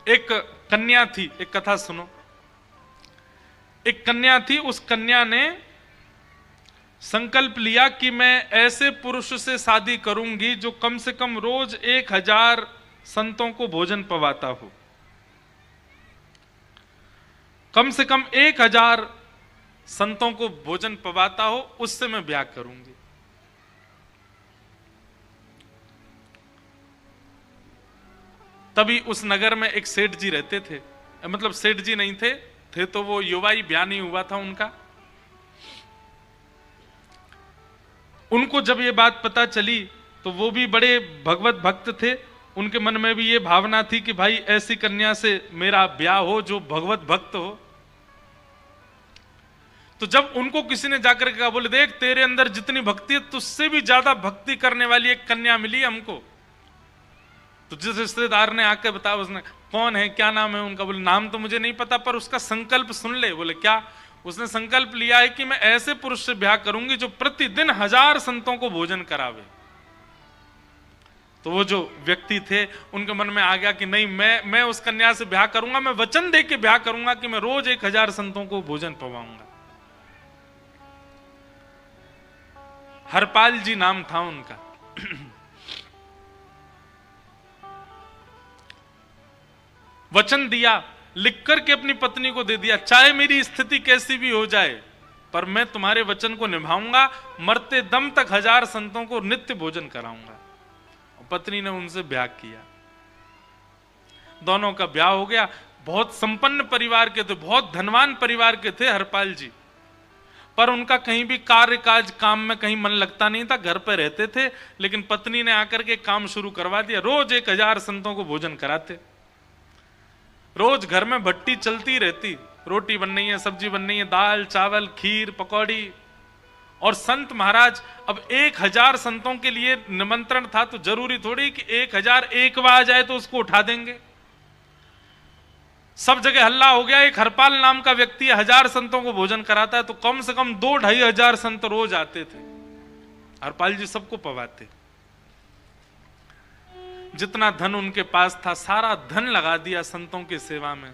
एक कन्या थी, एक कथा सुनो। एक कन्या थी, उस कन्या ने संकल्प लिया कि मैं ऐसे पुरुष से शादी करूंगी जो कम से कम रोज 1000 संतों को भोजन पवाता हो। कम से कम 1000 संतों को भोजन पवाता हो, उससे मैं ब्याह करूंगी। तभी उस नगर में एक सेठ जी रहते थे, मतलब सेठ जी नहीं थे तो वो युवा ही, ब्याह नहीं हुआ था उनका। उनको जब ये बात पता चली तो वो भी बड़े भगवत भक्त थे। उनके मन में भी ये भावना थी कि भाई ऐसी कन्या से मेरा ब्याह हो जो भगवत भक्त हो। तो जब उनको किसी ने जाकर के कहा, बोले देख तेरे अंदर जितनी भक्ति है तुझसे भी ज्यादा भक्ति करने वाली एक कन्या मिली हमको। तो जिस रिश्तेदार ने आके बताया, उसने कौन है, क्या नाम है उनका? बोले नाम तो मुझे नहीं पता पर उसका संकल्प सुन ले। बोले क्या? उसने संकल्प लिया है कि मैं ऐसे पुरुष से ब्याह करूंगी जो प्रतिदिन 1000 संतों को भोजन करावे। तो वो जो व्यक्ति थे उनके मन में आ गया कि नहीं, मैं उस कन्या से ब्याह करूंगा, मैं वचन दे के ब्याह करूंगा कि मैं रोज 1000 संतों को भोजन पवाऊंगा। हरपाल जी नाम था उनका। वचन दिया, लिख करके अपनी पत्नी को दे दिया, चाहे मेरी स्थिति कैसी भी हो जाए पर मैं तुम्हारे वचन को निभाऊंगा, मरते दम तक 1000 संतों को नित्य भोजन कराऊंगा। पत्नी ने उनसे ब्याह किया, दोनों का ब्याह हो गया। बहुत संपन्न परिवार के थे, बहुत धनवान परिवार के थे हरपाल जी, पर उनका कहीं भी कार्य काज काम में कहीं मन लगता नहीं था, घर पे रहते थे। लेकिन पत्नी ने आकर के काम शुरू करवा दिया, रोज 1000 संतों को भोजन कराते। रोज घर में भट्टी चलती रहती, रोटी बन रही है, सब्जी बन रही है, दाल चावल खीर पकौड़ी। और संत महाराज, अब 1000 संतों के लिए निमंत्रण था तो जरूरी थोड़ी कि 1000 एक बार आ जाए तो उसको उठा देंगे। सब जगह हल्ला हो गया, एक हरपाल नाम का व्यक्ति 1000 संतों को भोजन कराता है, तो कम से कम 2-2.5 संत रोज आते थे। हरपाल जी सबको पवाते, जितना धन उनके पास था सारा धन लगा दिया संतों की सेवा में।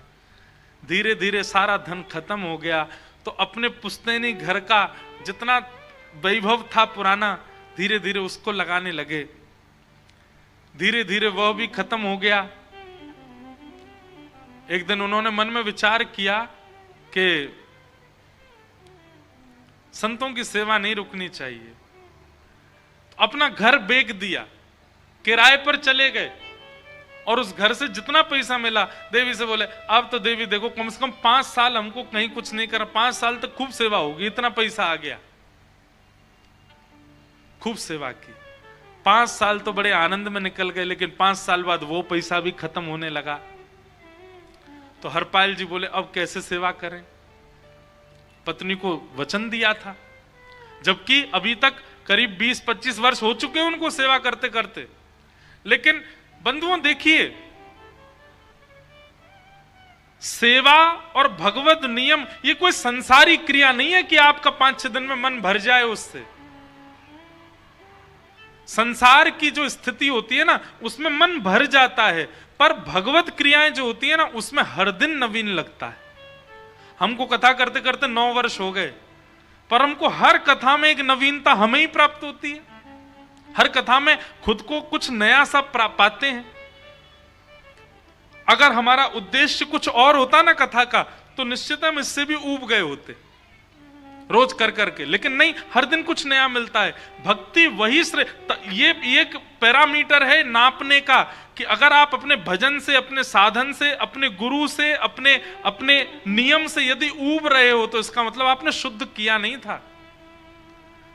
धीरे धीरे सारा धन खत्म हो गया तो अपने पुश्तैनी घर का जितना वैभव था पुराना, धीरे धीरे उसको लगाने लगे। धीरे धीरे वह भी खत्म हो गया। एक दिन उन्होंने मन में विचार किया कि संतों की सेवा नहीं रुकनी चाहिए। अपना घर बेच दिया, किराए पर चले गए और उस घर से जितना पैसा मिला देवी से बोले, अब तो देवी देखो कम से कम 5 साल हमको कहीं कुछ नहीं करना, 5 साल तक खूब सेवा होगी, इतना पैसा आ गया। खूब सेवा की, 5 साल तो बड़े आनंद में निकल गए, लेकिन 5 साल बाद वो पैसा भी खत्म होने लगा। तो हरपाल जी बोले अब कैसे सेवा करें? पत्नी को वचन दिया था, जबकि अभी तक करीब 20-25 वर्ष हो चुके उनको सेवा करते करते। लेकिन बंधुओं देखिए, सेवा और भगवत नियम ये कोई संसारी क्रिया नहीं है कि आपका 5-6 दिन में मन भर जाए उससे। संसार की जो स्थिति होती है ना उसमें मन भर जाता है, पर भगवत क्रियाएं जो होती है ना उसमें हर दिन नवीन लगता है। हमको कथा करते करते 9 वर्ष हो गए, पर हमको हर कथा में एक नवीनता हमें ही प्राप्त होती है। हर कथा में खुद को कुछ नया सा पाते हैं। अगर हमारा उद्देश्य कुछ और होता ना कथा का, तो निश्चित हम इससे भी ऊब गए होते रोज कर करके। लेकिन नहीं, हर दिन कुछ नया मिलता है। भक्ति वही ये एक पैरामीटर है नापने का कि अगर आप अपने भजन से, अपने साधन से, अपने गुरु से, अपने नियम से यदि ऊब रहे हो तो इसका मतलब आपने शुद्ध किया नहीं था।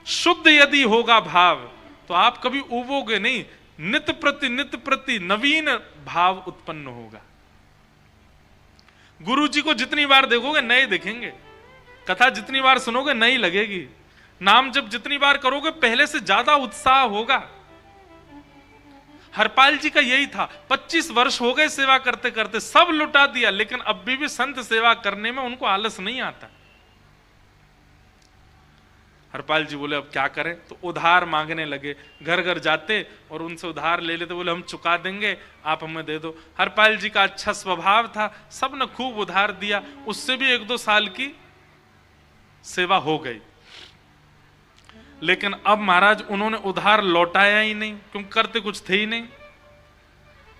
शुद्ध यदि होगा भाव तो आप कभी ऊबोगे नहीं, नित्य प्रति नवीन भाव उत्पन्न होगा। गुरु जी को जितनी बार देखोगे नए दिखेंगे, कथा जितनी बार सुनोगे नई लगेगी, नाम जब जितनी बार करोगे पहले से ज्यादा उत्साह होगा। हरपाल जी का यही था, 25 वर्ष हो गए सेवा करते करते, सब लुटा दिया, लेकिन अब भी संत सेवा करने में उनको आलस नहीं आता। हरपाल जी बोले अब क्या करें, तो उधार मांगने लगे, घर घर जाते और उनसे उधार ले लेते, बोले हम चुका देंगे, आप हमें दे दो। हरपाल जी का अच्छा स्वभाव था, सबने खूब उधार दिया, उससे भी 1-2 साल की सेवा हो गई। लेकिन अब महाराज उन्होंने उधार लौटाया ही नहीं, क्योंकि करते कुछ थे ही नहीं।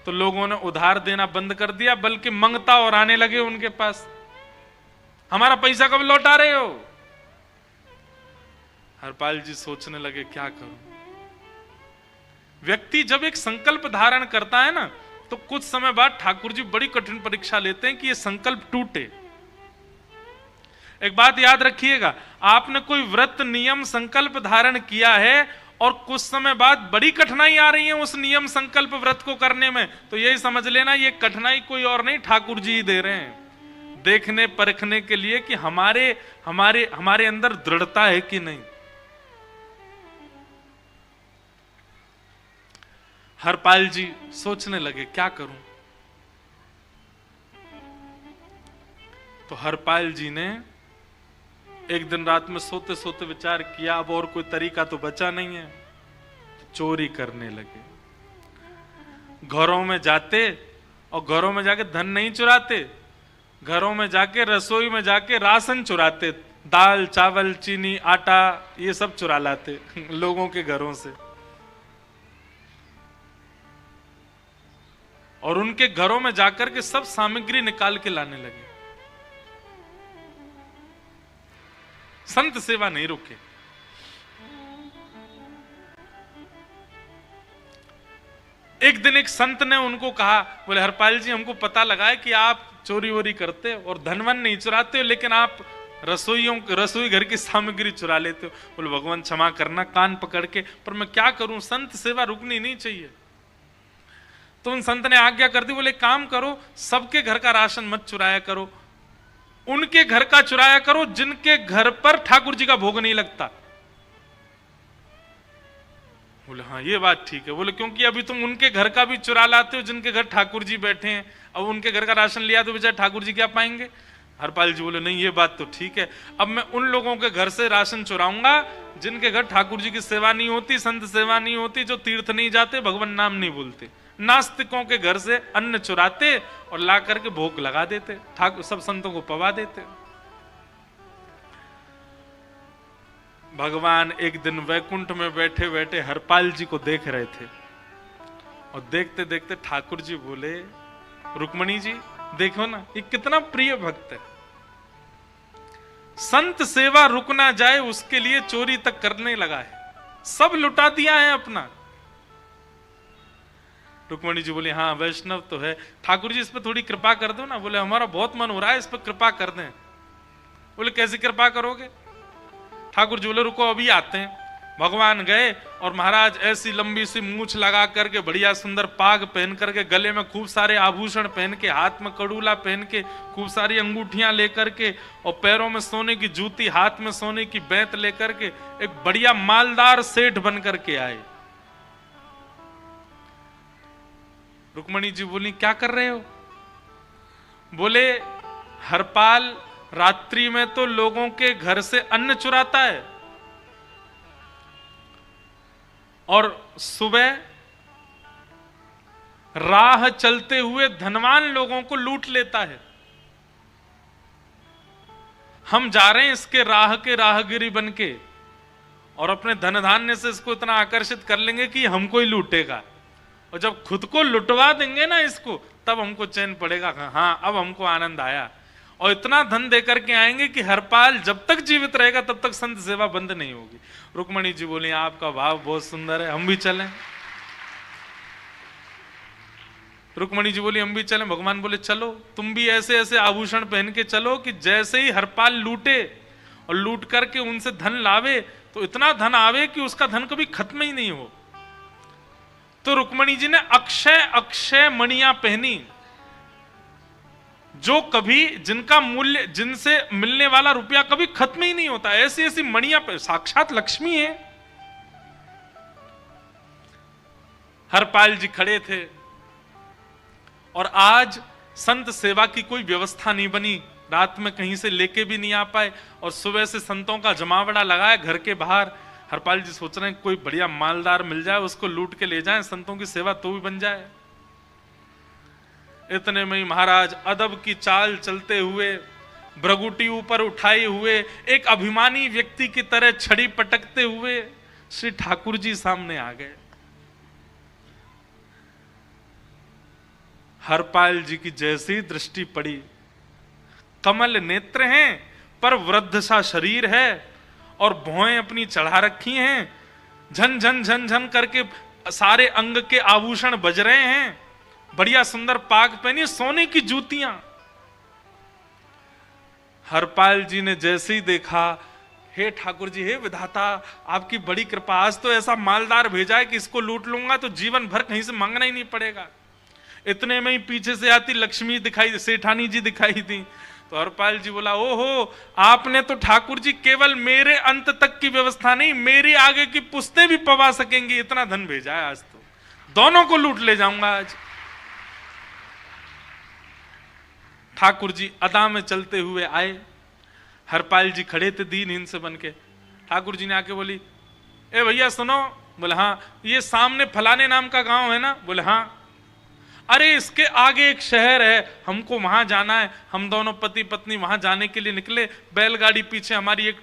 तो लोगों ने उधार देना बंद कर दिया, बल्कि मंगता और आने लगे उनके पास, हमारा पैसा कब लौटा रहे हो। हरपाल जी सोचने लगे क्या करूं। व्यक्ति जब एक संकल्प धारण करता है ना, तो कुछ समय बाद ठाकुर जी बड़ी कठिन परीक्षा लेते हैं कि यह संकल्प टूटे। एक बात याद रखिएगा, आपने कोई व्रत नियम संकल्प धारण किया है और कुछ समय बाद बड़ी कठिनाई आ रही है उस नियम संकल्प व्रत को करने में, तो यही समझ लेना ये कठिनाई कोई और नहीं, ठाकुर जी ही दे रहे हैं, देखने परखने के लिए कि हमारे हमारे हमारे अंदर दृढ़ता है कि नहीं। हरपाल जी सोचने लगे क्या करूं। तो हरपाल जी ने एक दिन रात में सोते सोते विचार किया, अब और कोई तरीका तो बचा नहीं है, चोरी करने लगे। घरों में जाते और घरों में जाके धन नहीं चुराते, घरों में जाके रसोई में जाके राशन चुराते, दाल चावल चीनी आटा ये सब चुरा लाते लोगों के घरों से, और उनके घरों में जाकर के सब सामग्री निकाल के लाने लगे। संत सेवा नहीं रुके। एक दिन एक संत ने उनको कहा, बोले हरपाल जी हमको पता लगा है कि आप चोरी वोरी करते हो और धनवन नहीं चुराते हो, लेकिन आप रसोई घर की सामग्री चुरा लेते हो। बोले भगवान क्षमा करना कान पकड़ के, पर मैं क्या करूं, संत सेवा रुकनी नहीं चाहिए। तो उन संत ने आज्ञा कर दी, बोले काम करो, सबके घर का राशन मत चुराया करो, उनके घर का चुराया करो जिनके घर पर ठाकुर जी का भोग नहीं लगता। बोले हाँ ये बात ठीक है। बोले क्योंकि अभी तुम उनके घर का भी चुरा लाते हो जिनके घर ठाकुर जी बैठे हैं, अब उनके घर का राशन लिया तो बेचारे ठाकुर जी क्या पाएंगे। हरपाल जी बोले नहीं ये बात तो ठीक है, अब मैं उन लोगों के घर से राशन चुराऊंगा जिनके घर ठाकुर जी की सेवा नहीं होती, संत सेवा नहीं होती, जो तीर्थ नहीं जाते, भगवान नाम नहीं बोलते। नास्तिकों के घर से अन्न चुराते और ला करके भोग लगा देते, ठाकुर सब संतों को पवा देते। भगवान एक दिन वैकुंठ में बैठे बैठे हरपाल जी को देख रहे थे, और देखते देखते ठाकुर जी बोले रुक्मणी जी देखो ना ये कितना प्रिय भक्त है, संत सेवा रुक ना जाए उसके लिए चोरी तक करने लगा है, सब लुटा दिया है अपना। रुक्मणी जी बोले हाँ वैष्णव तो है, ठाकुर जी इस पर थोड़ी कृपा कर दो ना। बोले हमारा बहुत मन हो रहा है इस पर कृपा कर दें। बोले कैसी कृपा करोगे। ठाकुर जी बोले रुको अभी आते हैं। भगवान गए और महाराज ऐसी लंबी सी मूछ लगा करके बढ़िया सुंदर पाग पहन करके, गले में खूब सारे आभूषण पहन के, हाथ में कड़ूला पहन के, खूब सारी अंगूठियां लेकर के, और पैरों में सोने की जूती, हाथ में सोने की बेंत लेकर के एक बढ़िया मालदार सेठ बन करके आए। रुक्मणी जी बोली क्या कर रहे हो। बोले हरपाल रात्रि में तो लोगों के घर से अन्न चुराता है और सुबह राह चलते हुए धनवान लोगों को लूट लेता है। हम जा रहे हैं इसके राह के राहगिरी बन के और अपने धन धान्य से इसको इतना आकर्षित कर लेंगे कि हमको ही लूटेगा, और जब खुद को लुटवा देंगे ना इसको तब हमको चैन पड़ेगा, हाँ अब हमको आनंद आया। और इतना धन देकर के आएंगे कि हरपाल जब तक जीवित रहेगा तब तक संत सेवा बंद नहीं होगी। रुक्मणी जी बोली आपका भाव बहुत सुंदर है, हम भी चलें। रुक्मणी जी बोली हम भी चलें। भगवान बोले चलो, तुम भी ऐसे ऐसे आभूषण पहन के चलो कि जैसे ही हरपाल लूटे और लूट करके उनसे धन लावे तो इतना धन आवे कि उसका धन कभी खत्म ही नहीं हो। तो रुक्मणी जी ने अक्षय अक्षय मणियां पहनी, जो कभी जिनका मूल्य, जिनसे मिलने वाला रुपया कभी खत्म ही नहीं होता, ऐसी ऐसी मणियां, साक्षात लक्ष्मी है। हरपाल जी खड़े थे और आज संत सेवा की कोई व्यवस्था नहीं बनी रात में कहीं से लेके भी नहीं आ पाए और सुबह से संतों का जमावड़ा लगाया घर के बाहर। हरपाल जी सोच रहे हैं कोई बढ़िया मालदार मिल जाए, उसको लूट के ले जाएं, संतों की सेवा तो भी बन जाए। इतने में ही महाराज अदब की चाल चलते हुए, भ्रगुटी ऊपर उठाए हुए, एक अभिमानी व्यक्ति की तरह छड़ी पटकते हुए श्री ठाकुर जी सामने आ गए। हरपाल जी की जैसी दृष्टि पड़ी, कमल नेत्र हैं पर वृद्ध सा शरीर है और भौएं अपनी चढ़ा रखी हैं, झन झन झन झन करके सारे अंग के आभूषण बज रहे हैं, बढ़िया सुंदर पाग पहनी, सोने की जूतियां। हरपाल जी ने जैसे ही देखा, हे ठाकुर जी, हे विधाता, आपकी बड़ी कृपा, आज तो ऐसा मालदार भेजा है कि इसको लूट लूंगा तो जीवन भर कहीं से मांगना ही नहीं पड़ेगा। इतने में ही पीछे से आती लक्ष्मी दिखाई, सेठानी जी दिखाई दी। तो हरपाल जी बोला, ओहो, आपने तो ठाकुर जी केवल मेरे अंत तक की व्यवस्था नहीं, मेरी आगे की पुश्तें भी पवा सकेंगी, इतना धन भेजा है, आज तो दोनों को लूट ले जाऊंगा आज। ठाकुर जी अदा में चलते हुए आए, हरपाल जी खड़े थे दीनहीन से बनके। ठाकुर जी ने आके बोली, ए भैया सुनो। बोले हाँ। ये सामने फलाने नाम का गांव है ना? बोले हाँ। अरे इसके आगे एक शहर है, हमको वहां जाना है, हम दोनों पति पत्नी वहां जाने के लिए निकले, बैलगाड़ी पीछे हमारी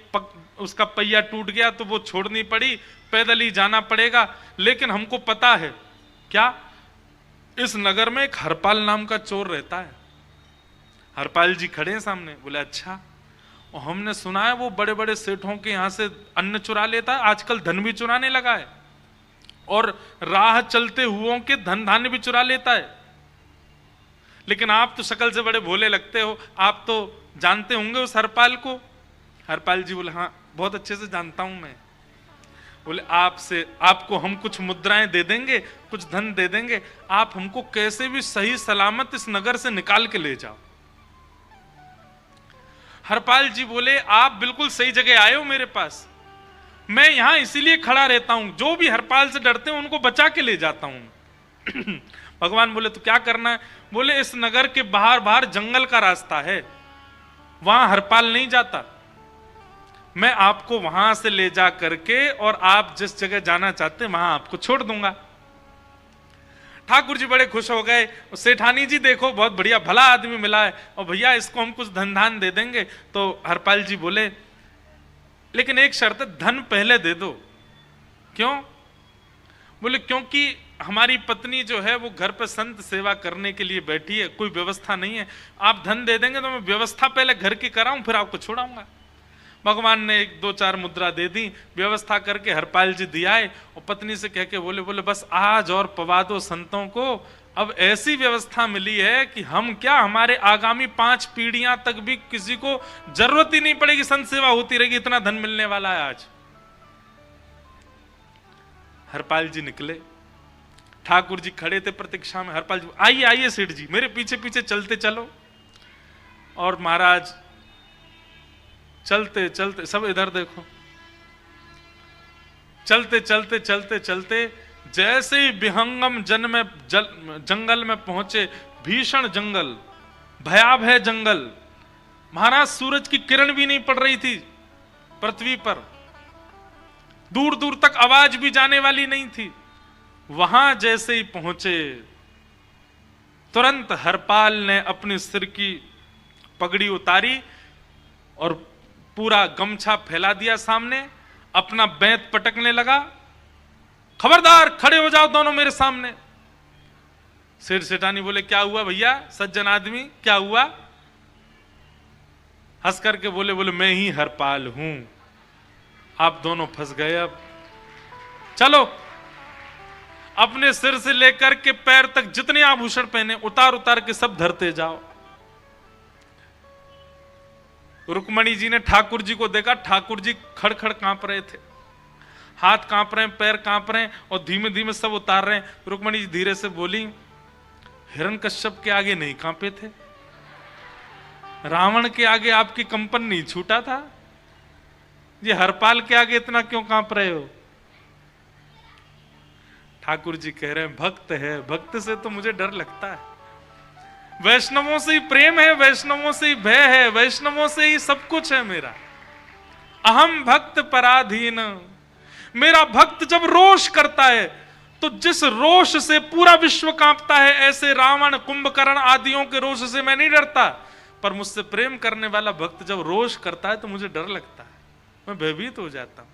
उसका पहिया टूट गया तो वो छोड़नी पड़ी, पैदल ही जाना पड़ेगा, लेकिन हमको पता है क्या, इस नगर में एक हरपाल नाम का चोर रहता है। हरपाल जी खड़े हैं सामने। बोले अच्छा, और हमने सुना है वो बड़े बड़े सेठों के यहां से अन्न चुरा लेता है, आजकल धन भी चुराने लगा है, और राह चलते हुओं के धन धान्य भी चुरा लेता है। लेकिन आप तो शक्ल से बड़े भोले लगते हो, आप तो जानते होंगे उस हरपाल को। हरपाल जी बोले हाँ, बहुत अच्छे से जानता हूं मैं। बोले आपको हम कुछ मुद्राएं दे देंगे, कुछ धन दे देंगे, आप हमको कैसे भी सही सलामत इस नगर से निकाल के ले जाओ। हरपाल जी बोले, आप बिल्कुल सही जगह आए हो मेरे पास, मैं यहां इसीलिए खड़ा रहता हूं, जो भी हरपाल से डरते हैं उनको बचा के ले जाता हूं। भगवान बोले तो क्या करना है? बोले इस नगर के बाहर बाहर जंगल का रास्ता है, वहां हरपाल नहीं जाता, मैं आपको वहां से ले जा करके और आप जिस जगह जाना चाहते हैं वहां आपको छोड़ दूंगा। ठाकुर जी बड़े खुश हो गए। सेठानी जी देखो बहुत बढ़िया भला आदमी मिला है, और भैया इसको हम कुछ धन धान दे देंगे। तो हरपाल जी बोले, लेकिन एक शर्त है, धन पहले दे दो। क्यों? बोले क्योंकि हमारी पत्नी जो है वो घर पे संत सेवा करने के लिए बैठी है, कोई व्यवस्था नहीं है, आप धन दे देंगे तो मैं व्यवस्था पहले घर की कराऊं, फिर आपको छोड़ाऊंगा। भगवान ने 1-2-4 मुद्रा दे दी, व्यवस्था करके हरपाल जी दियाए, और पत्नी से कह के बोले बस आज और पवा दो संतों को, अब ऐसी व्यवस्था मिली है कि हम क्या, हमारे आगामी 5 पीढ़ियां तक भी किसी को जरूरत ही नहीं पड़ेगी, संत सेवा होती रहेगी, इतना धन मिलने वाला है आज। हरपाल जी निकले, ठाकुर जी खड़े थे प्रतीक्षा में। हरपाल जी, आइए आइए सेठ जी, मेरे पीछे पीछे चलते चलो। और महाराज चलते चलते, सब इधर देखो, चलते चलते चलते चलते जैसे ही विहंगम जंगल में पहुंचे, भीषण जंगल, भयावह जंगल, महाराज सूरज की किरण भी नहीं पड़ रही थी पृथ्वी पर, दूर दूर तक आवाज भी जाने वाली नहीं थी। वहां जैसे ही पहुंचे, तुरंत हरपाल ने अपने सिर की पगड़ी उतारी और पूरा गमछा फैला दिया सामने, अपना बेंत पटकने लगा, खबरदार खड़े हो जाओ दोनों मेरे सामने। सेठ सेठानी बोले, क्या हुआ भैया, सज्जन आदमी, क्या हुआ? हंस करके बोले मैं ही हरपाल हूं, आप दोनों फंस गए, अब चलो अपने सिर से लेकर के पैर तक जितने आभूषण पहने उतार उतार के सब धरते जाओ। रुक्मणी जी ने ठाकुर जी को देखा, ठाकुर जी खड़खड़ कांप रहे थे, हाथ कांप रहे हैं, पैर कांप रहे हैं, और धीमे धीमे सब उतार रहे हैं। रुक्मणी जी धीरे से बोली, हिरण्यकश्यप के आगे नहीं कांपे थे, रावण के आगे आपकी कंपन नहीं छूटा था, ये हरपाल के आगे इतना क्यों कांप रहे हो? ठाकुर जी कह रहे हैं, भक्त है, भक्त से तो मुझे डर लगता है। वैष्णवों से ही प्रेम है, वैष्णवों से ही भय है, वैष्णवों से ही सब कुछ है मेरा। अहम भक्त पराधीन। मेरा भक्त जब रोष करता है तो जिस रोष से पूरा विश्व कांपता है, ऐसे रावण कुंभकर्ण आदियों के रोष से मैं नहीं डरता, पर मुझसे प्रेम करने वाला भक्त जब रोष करता है तो मुझे डर लगता है, मैं भयभीत हो जाता हूं।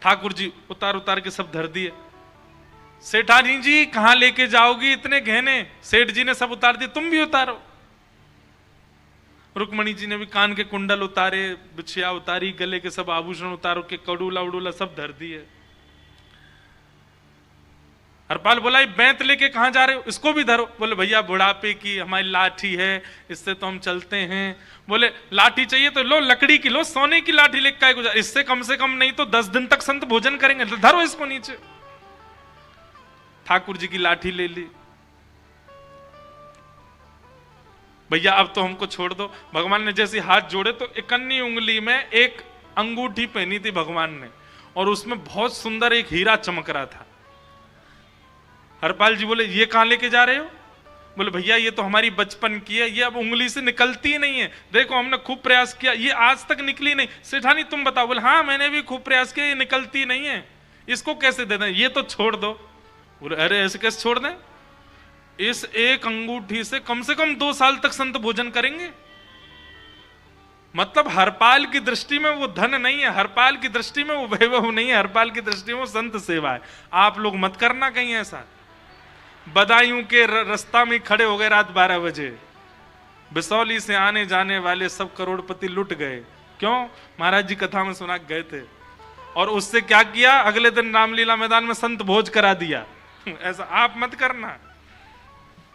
ठाकुर जी उतार उतार के सब धर दिए। सेठानी जी कहां लेके जाओगी इतने गहने? सेठ जी ने सब उतार दिए, तुम भी उतारो। रुक्मणी जी ने भी कान के कुंडल उतारे, बिछिया उतारी, गले के सब आभूषण उतारो के, कड़ूला उड़ूला सब धर दिए। हरपाल बोला, ये बैंत लेके कहां जा रहे हो? इसको भी धरो। बोले भैया बुढ़ापे की हमारी लाठी है, इससे तो हम चलते हैं। बोले लाठी चाहिए तो लो, लकड़ी की लो, सोने की लाठी लेके काय गुजार, इससे कम से कम नहीं तो 10 दिन तक संत भोजन करेंगे, तो धरो इसको नीचे। ठाकुर जी की लाठी ले ली। भैया अब तो हमको छोड़ दो। भगवान ने जैसे हाथ जोड़े तो इकन्नी उंगली में एक अंगूठी पहनी थी भगवान ने, और उसमें बहुत सुंदर एक हीरा चमक रहा था। हरपाल जी बोले, ये कहां लेके जा रहे हो? बोले भैया ये तो हमारी बचपन की है, ये अब उंगली से निकलती ही नहीं है, देखो हमने खूब प्रयास किया, ये आज तक निकली नहीं। सेठानी तुम बताओ। बोले हाँ मैंने भी खूब प्रयास किया, ये निकलती नहीं है, इसको कैसे दे दें? ये तो छोड़ दो। बोले अरे ऐसे कैसे छोड़ दें? इस एक अंगूठी से कम 2 साल तक संत भोजन करेंगे। मतलब हरपाल की दृष्टि में वो धन नहीं है, हरपाल की दृष्टि में वो वैभव नहीं है, हरपाल की दृष्टि में वो संत सेवा है। आप लोग मत करना कहीं ऐसा। बदायूं के रास्ता में खड़े हो गए रात 12 बजे, बिसौली से आने जाने वाले सब करोड़पति लुट गए। क्यों? महाराज जी कथा में सुना गए थे, और उससे क्या किया? अगले दिन रामलीला मैदान में संत भोज करा दिया। ऐसा आप मत करना,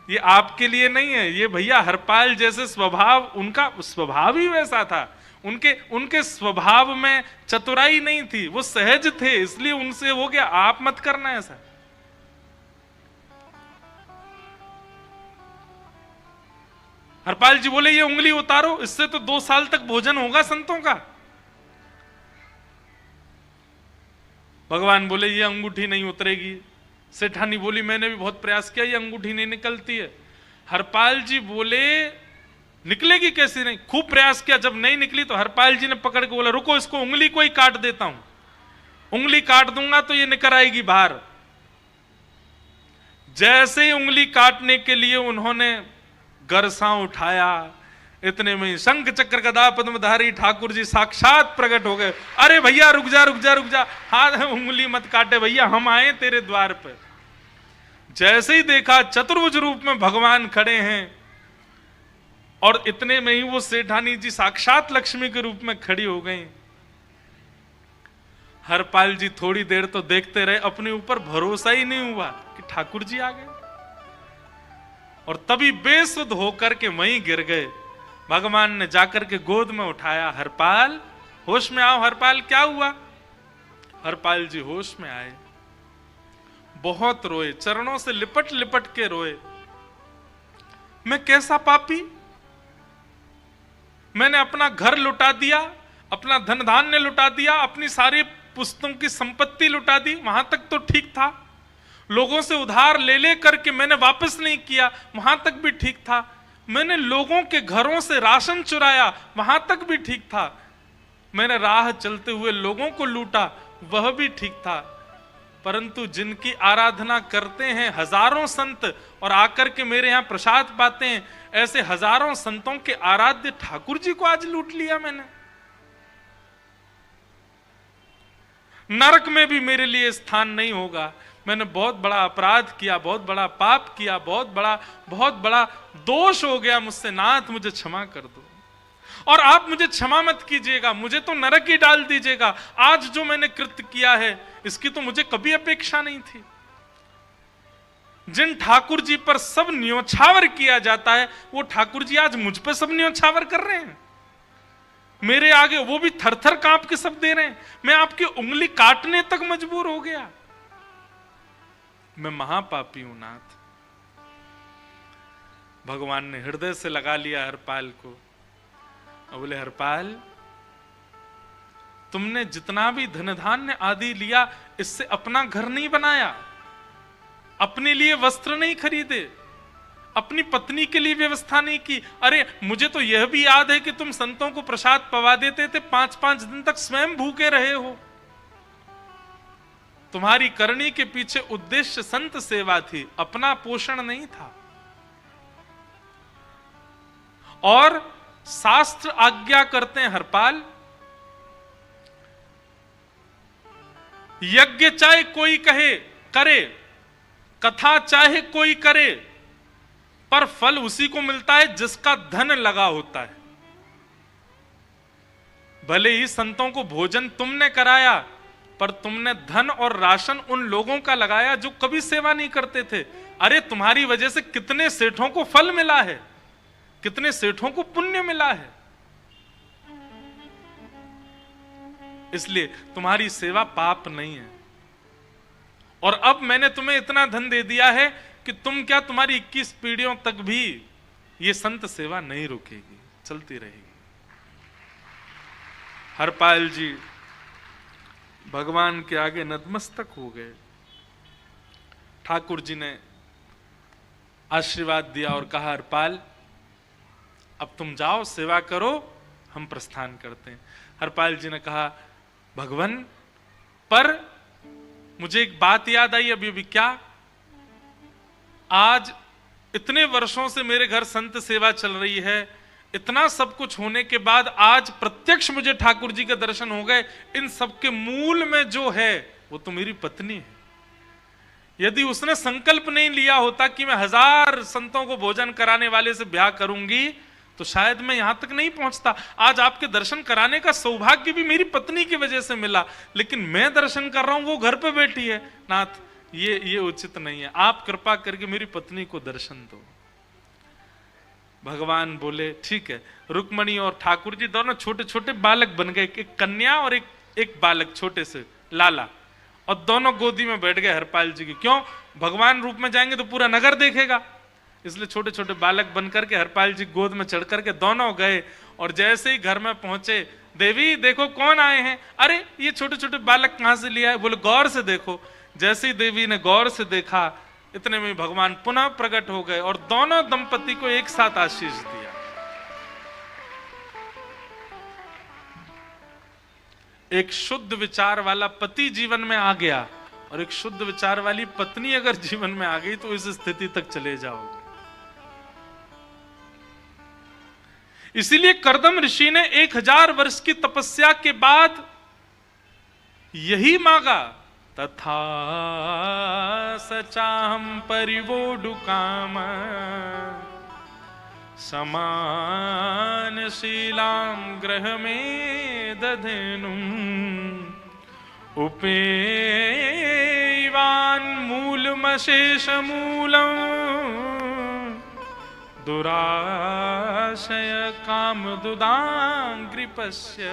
ये आपके लिए नहीं है। ये भैया हरपाल जैसे स्वभाव, उनका स्वभाव ही वैसा था, उनके स्वभाव में चतुराई नहीं थी, वो सहज थे, इसलिए उनसे हो गया। आप मत करना ऐसा। हरपाल जी बोले ये उंगली उतारो, इससे तो 2 साल तक भोजन होगा संतों का। भगवान बोले ये अंगूठी नहीं उतरेगी। सेठानी बोली मैंने भी बहुत प्रयास किया, ये अंगूठी नहीं निकलती है। हरपाल जी बोले निकलेगी कैसे नहीं? खूब प्रयास किया, जब नहीं निकली तो हरपाल जी ने पकड़ के बोला रुको, इसको उंगली को ही काट देता हूं, उंगली काट दूंगा तो ये निकल आएगी बाहर। जैसे ही उंगली काटने के लिए उन्होंने गरसा उठाया, इतने में शंख चक्र गदा पद्मधारी ठाकुर जी साक्षात प्रकट हो गए। अरे भैया रुक जा रुक जा रुक जा, हाथ उंगली मत काटे भैया, हम आए तेरे द्वार पर। जैसे ही देखा चतुर्भुज रूप में भगवान खड़े हैं, और इतने में ही वो सेठानी जी साक्षात लक्ष्मी के रूप में खड़ी हो गई। हरपाल जी थोड़ी देर तो देखते रहे, अपने ऊपर भरोसा ही नहीं हुआ कि ठाकुर जी आ गए, और तभी बेसुध होकर के वहीं गिर गए। भगवान ने जाकर के गोद में उठाया, हरपाल होश में आओ। हरपाल क्या हुआ? हरपाल जी होश में आए, बहुत रोए, चरणों से लिपट लिपट के रोए। मैं कैसा पापी, मैंने अपना घर लुटा दिया, अपना धन धान्य लुटा दिया, अपनी सारी पुस्तकों की संपत्ति लुटा दी, वहां तक तो ठीक था। लोगों से उधार ले ले करके मैंने वापस नहीं किया, वहां तक भी ठीक था। मैंने लोगों के घरों से राशन चुराया, वहां तक भी ठीक था। मैंने राह चलते हुए लोगों को लूटा, वह भी ठीक था। परंतु जिनकी आराधना करते हैं हजारों संत और आकर के मेरे यहां प्रसाद पाते हैं, ऐसे हजारों संतों के आराध्य ठाकुर जी को आज लूट लिया मैंने। नरक में भी मेरे लिए स्थान नहीं होगा। मैंने बहुत बड़ा अपराध किया, बहुत बड़ा पाप किया, बहुत बड़ा दोष हो गया मुझसे। नाथ मुझे क्षमा कर दो, और आप मुझे क्षमा मत कीजिएगा, मुझे तो नरक ही डाल दीजिएगा। आज जो मैंने कृत्य किया है इसकी तो मुझे कभी अपेक्षा नहीं थी। जिन ठाकुर जी पर सब न्योछावर किया जाता है, वो ठाकुर जी आज मुझ पर सब न्योछावर कर रहे हैं। मेरे आगे वो भी थर थर कांप के सब दे रहे हैं। मैं आपकी उंगली काटने तक मजबूर हो गया। मैं महापापी हूं नाथ। भगवान ने हृदय से लगा लिया हरपाल को, और बोले हरपाल तुमने जितना भी धन धान्य आदि लिया, इससे अपना घर नहीं बनाया, अपने लिए वस्त्र नहीं खरीदे, अपनी पत्नी के लिए व्यवस्था नहीं की। अरे मुझे तो यह भी याद है कि तुम संतों को प्रसाद पवा देते थे, 5-5 दिन तक स्वयं भूखे रहे हो। तुम्हारी करनी के पीछे उद्देश्य संत सेवा थी, अपना पोषण नहीं था। और शास्त्र आज्ञा करते हैं हरपाल, यज्ञ चाहे कोई कहे करे, कथा चाहे कोई करे, पर फल उसी को मिलता है जिसका धन लगा होता है। भले ही संतों को भोजन तुमने कराया, पर तुमने धन और राशन उन लोगों का लगाया जो कभी सेवा नहीं करते थे। अरे तुम्हारी वजह से कितने सेठों को फल मिला है, कितने सेठों को पुण्य मिला है। इसलिए तुम्हारी सेवा पाप नहीं है। और अब मैंने तुम्हें इतना धन दे दिया है कि तुम क्या, तुम्हारी 21 पीढ़ियों तक भी ये संत सेवा नहीं रुकेगी, चलती रहेगी। हरपाल जी भगवान के आगे नतमस्तक हो गए। ठाकुर जी ने आशीर्वाद दिया और कहा, हरपाल अब तुम जाओ, सेवा करो, हम प्रस्थान करते हैं। हरपाल जी ने कहा, भगवान पर मुझे एक बात याद आई अभी। क्या? आज इतने वर्षों से मेरे घर संत सेवा चल रही है, इतना सब कुछ होने के बाद आज प्रत्यक्ष मुझे ठाकुर जी के दर्शन हो गए। इन सब के मूल में जो है वो तो मेरी पत्नी है। यदि उसने संकल्प नहीं लिया होता कि मैं 1000 संतों को भोजन कराने वाले से ब्याह करूंगी, तो शायद मैं यहां तक नहीं पहुंचता। आज आपके दर्शन कराने का सौभाग्य भी मेरी पत्नी की वजह से मिला, लेकिन मैं दर्शन कर रहा हूं, वो घर पे बैठी है। नाथ, ये उचित नहीं है, आप कृपा करके मेरी पत्नी को दर्शन दो। भगवान बोले, ठीक है। रुक्मणी और ठाकुर जी दोनों छोटे छोटे बालक बन गए, एक कन्या और एक बालक, छोटे से लाला, और दोनों गोदी में बैठ गए हरपाल जी की। क्यों? भगवान रूप में जाएंगे तो पूरा नगर देखेगा, इसलिए छोटे छोटे बालक बनकर के हरपाल जी गोद में चढ़ करके दोनों गए। और जैसे ही घर में पहुंचे, देवी देखो कौन आए हैं। अरे ये छोटे छोटे बालक कहां से लिया है? बोले गौर से देखो। जैसे ही देवी ने गौर से देखा, इतने में भगवान पुनः प्रकट हो गए और दोनों दंपति को एक साथ आशीष दिया। एक शुद्ध विचार वाला पति जीवन में आ गया और एक शुद्ध विचार वाली पत्नी अगर जीवन में आ गई तो इस स्थिति तक चले जाओगे। इसीलिए कर्दम ऋषि ने 1000 वर्ष की तपस्या के बाद यही मांगा, तथा सचाहम परिवोडुकाम समान शीलाम ग्रह में दधेनुम उपेवान मूलमशेष मूलम दुराशय काम दुदांग्रिपस्य।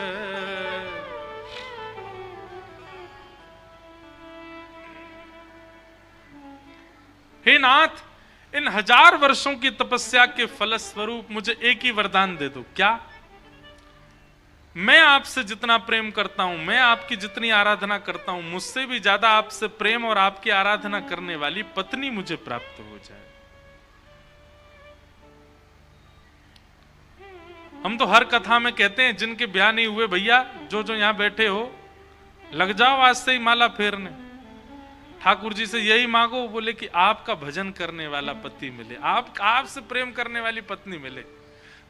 हे नाथ, इन 1000 वर्षों की तपस्या के फलस्वरूप मुझे एक ही वरदान दे दो। क्या? मैं आपसे जितना प्रेम करता हूं, मैं आपकी जितनी आराधना करता हूं, मुझसे भी ज्यादा आपसे प्रेम और आपकी आराधना करने वाली पत्नी मुझे प्राप्त हो जाए। हम तो हर कथा में कहते हैं, जिनके ब्याह नहीं हुए भैया, जो जो यहां बैठे हो, लग जाओ आज से ही माला फेरने। ठाकुर जी से यही मांगो, बोले कि आपका भजन करने वाला पति मिले, आपसे प्रेम करने वाली पत्नी मिले।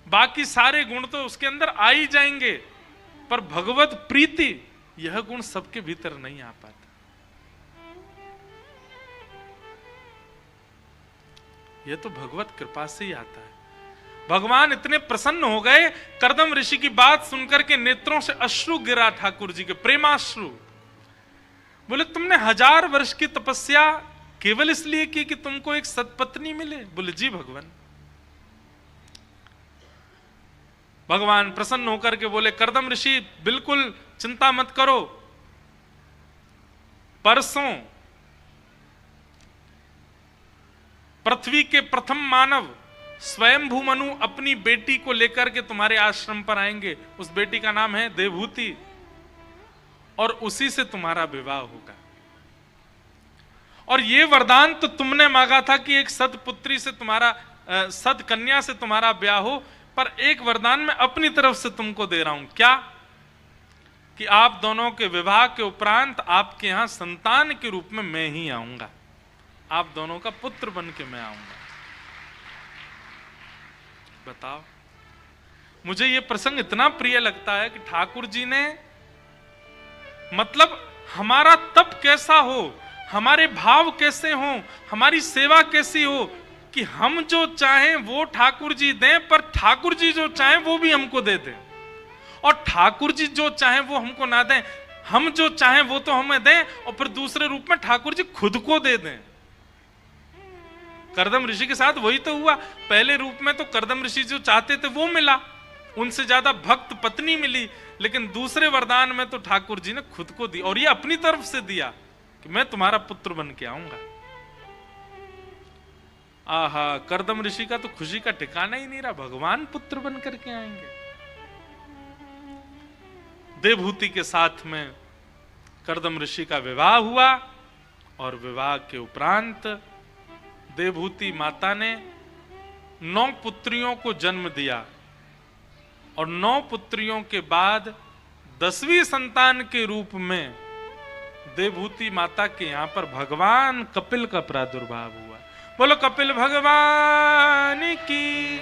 बाकी सारे गुण तो उसके अंदर आ ही जाएंगे, पर भगवत प्रीति यह गुण सबके भीतर नहीं आ पाता। यह तो भगवत कृपा से ही आता है। भगवान इतने प्रसन्न हो गए, कर्दम ऋषि की बात सुनकर के नेत्रों से अश्रु गिरा, ठाकुर जी के प्रेमाश्रु। बोले, तुमने 1000 वर्ष की तपस्या केवल इसलिए की कि तुमको एक सत्पत्नी मिले? बोले, जी भगवान। भगवान प्रसन्न होकर के बोले, कर्दम ऋषि बिल्कुल चिंता मत करो, परसों पृथ्वी के प्रथम मानव स्वयंभू मनु अपनी बेटी को लेकर के तुम्हारे आश्रम पर आएंगे। उस बेटी का नाम है देवहूति। और उसी से तुम्हारा विवाह होगा। और ये वरदान तो तुमने मांगा था कि एक सत्पुत्री से तुम्हारा सत कन्या से तुम्हारा ब्याह हो, पर एक वरदान मैं अपनी तरफ से तुमको दे रहा हूं। क्या? कि आप दोनों के विवाह के उपरांत आपके यहां संतान के रूप में मैं ही आऊंगा, आप दोनों का पुत्र बन के मैं आऊंगा। बताओ, मुझे यह प्रसंग इतना प्रिय लगता है कि ठाकुर जी ने, मतलब हमारा तप कैसा हो, हमारे भाव कैसे हो, हमारी सेवा कैसी हो कि हम जो चाहें वो ठाकुर जी दें, पर ठाकुर जी जो चाहें वो भी हमको दे दें, और ठाकुर जी जो चाहें वो हमको ना दें, हम जो चाहें वो तो हमें दें, और फिर दूसरे रूप में ठाकुर जी खुद को दे दें। करदम ऋषि के साथ वही तो हुआ। पहले रूप में तो करदम ऋषि जो चाहते थे वो मिला, उनसे ज्यादा भक्त पत्नी मिली, लेकिन दूसरे वरदान में तो ठाकुर जी ने खुद को दी, और ये अपनी तरफ से दिया कि मैं तुम्हारा पुत्र बन के आऊंगा। आहा, करदम ऋषि का तो खुशी का ठिकाना ही नहीं रहा, भगवान पुत्र बन करके आएंगे। देवहूति के साथ में करदम ऋषि का विवाह हुआ, और विवाह के उपरांत देवहूति माता ने 9 पुत्रियों को जन्म दिया, और 9 पुत्रियों के बाद 10वीं संतान के रूप में देवहूति माता के यहां पर भगवान कपिल का प्रादुर्भाव हुआ। बोलो कपिल भगवान की।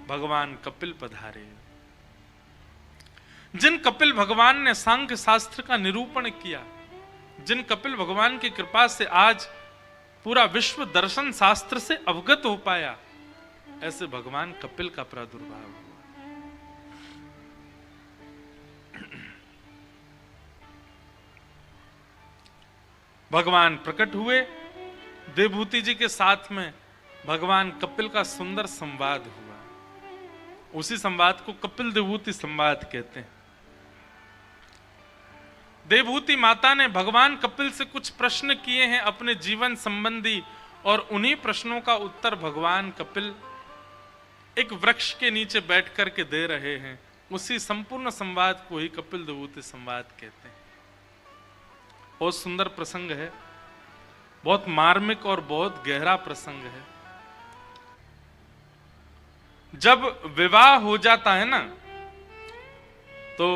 भगवान कपिल पधारे, जिन कपिल भगवान ने सांख्य शास्त्र का निरूपण किया, जिन कपिल भगवान की कृपा से आज पूरा विश्व दर्शन शास्त्र से अवगत हो पाया, ऐसे भगवान कपिल का प्रादुर्भाव हुआ। भगवान प्रकट हुए, देवहूति जी के साथ में भगवान कपिल का सुंदर संवाद हुआ। उसी संवाद को कपिल देवहूति संवाद कहते हैं। देवहूति माता ने भगवान कपिल से कुछ प्रश्न किए हैं अपने जीवन संबंधी, और उन्हीं प्रश्नों का उत्तर भगवान कपिल एक वृक्ष के नीचे बैठ करके दे रहे हैं। उसी संपूर्ण संवाद को ही कपिल देवहूति संवाद कहते हैं। बहुत सुंदर प्रसंग है, बहुत मार्मिक और बहुत गहरा प्रसंग है। जब विवाह हो जाता है ना, तो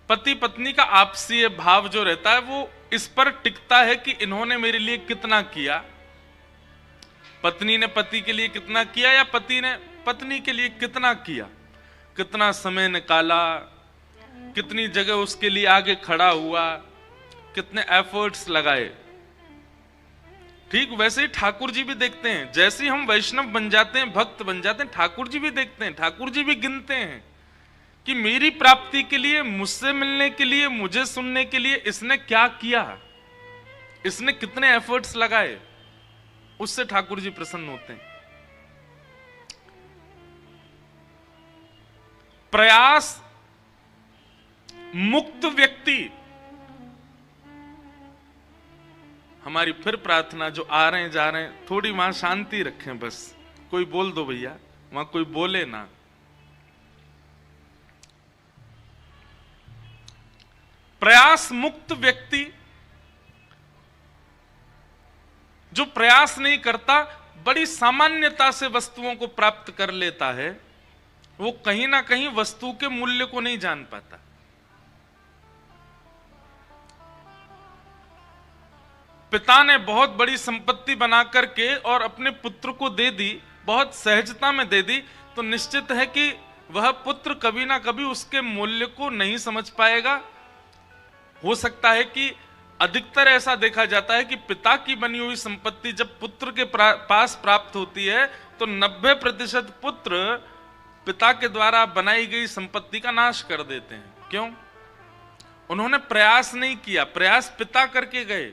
पति पत्नी का आपसी भाव जो रहता है वो इस पर टिकता है कि इन्होंने मेरे लिए कितना किया, पत्नी ने पति के लिए कितना किया, या पति ने पत्नी के लिए कितना किया, कितना समय निकाला, कितनी जगह उसके लिए आगे खड़ा हुआ, कितने एफर्ट्स लगाए। ठीक वैसे ही ठाकुर जी भी देखते हैं। जैसे ही हम वैष्णव बन जाते हैं, भक्त बन जाते हैं, ठाकुर जी भी देखते हैं, ठाकुर जी भी गिनते हैं कि मेरी प्राप्ति के लिए, मुझसे मिलने के लिए, मुझे सुनने के लिए इसने क्या किया, इसने कितने एफर्ट्स लगाए। उससे ठाकुर जी प्रसन्न होते हैं। प्रयास मुक्त व्यक्ति, हमारी फिर प्रार्थना, जो आ रहे हैं जा रहे हैं, थोड़ी वहां शांति रखें, बस कोई बोल दो भैया, वहां कोई बोले ना। प्रयास मुक्त व्यक्ति जो प्रयास नहीं करता, बड़ी सामान्यता से वस्तुओं को प्राप्त कर लेता है, वो कहीं ना कहीं वस्तु के मूल्य को नहीं जान पाता। पिता ने बहुत बड़ी संपत्ति बना करके और अपने पुत्र को दे दी, बहुत सहजता में दे दी, तो निश्चित है कि वह पुत्र कभी ना कभी उसके मूल्य को नहीं समझ पाएगा। हो सकता है कि अधिकतर ऐसा देखा जाता है कि पिता की बनी हुई संपत्ति जब पुत्र के पास प्राप्त होती है तो 90% पुत्र पिता के द्वारा बनाई गई संपत्ति का नाश कर देते हैं। क्यों? उन्होंने प्रयास नहीं किया, प्रयास पिता करके गए।